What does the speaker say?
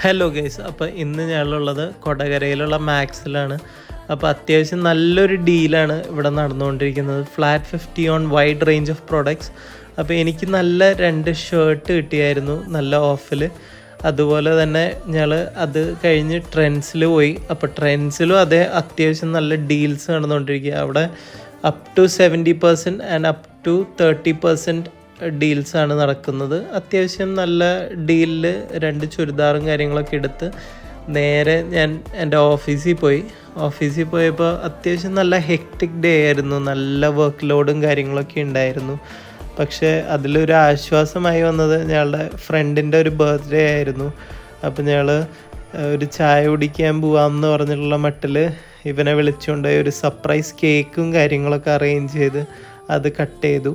Hello guys, അപ്പോൾ ഇന്ന് ഞാനുള്ളത് കൊടകരയിലുള്ള മാക്സിലാണ്. അപ്പോൾ അത്യാവശ്യം നല്ലൊരു ഡീലാണ് ഇവിടെ നടന്നുകൊണ്ടിരിക്കുന്നത്. Flat 50 on wide range of products. അപ്പോൾ എനിക്ക് നല്ല 2 ഷർട്ട് കിട്ടിയായിരുന്നു നല്ല ഓഫിൽ. അതുപോലെ തന്നെ ഞങ്ങൾ അത് കഴിഞ്ഞ് ട്രെൻഡ്സിൽ പോയി. അപ്പോൾ ട്രെൻഡ്സിലും അതേ അത്യാവശ്യം നല്ല ഡീൽസ് നടന്നുകൊണ്ടിരിക്കുക. അവിടെ up to 70% and up to 30% ഡീൽസാണ് നടക്കുന്നത്. അത്യാവശ്യം നല്ല ഡീലിൽ 2 ചുരിദാറും കാര്യങ്ങളൊക്കെ എടുത്ത് നേരെ ഞാൻ എൻ്റെ ഓഫീസിൽ പോയപ്പോൾ അത്യാവശ്യം നല്ല ഹെക്ടിക് ഡേ ആയിരുന്നു. നല്ല വർക്ക് ലോഡും കാര്യങ്ങളൊക്കെ ഉണ്ടായിരുന്നു. പക്ഷേ അതിലൊരു ആശ്വാസമായി വന്നത് ഞങ്ങളുടെ ഫ്രണ്ടിൻ്റെ ഒരു ബർത്ത്ഡേ ആയിരുന്നു. അപ്പോൾ ഞങ്ങൾ ഒരു ചായ കുടിക്കാൻ പോകാമെന്ന് പറഞ്ഞിട്ടുള്ള മട്ടിൽ ഇവനെ വിളിച്ചുകൊണ്ട് ഒരു സർപ്രൈസ് കേക്കും കാര്യങ്ങളൊക്കെ അറേഞ്ച് ചെയ്ത് അത് കട്ട് ചെയ്തു.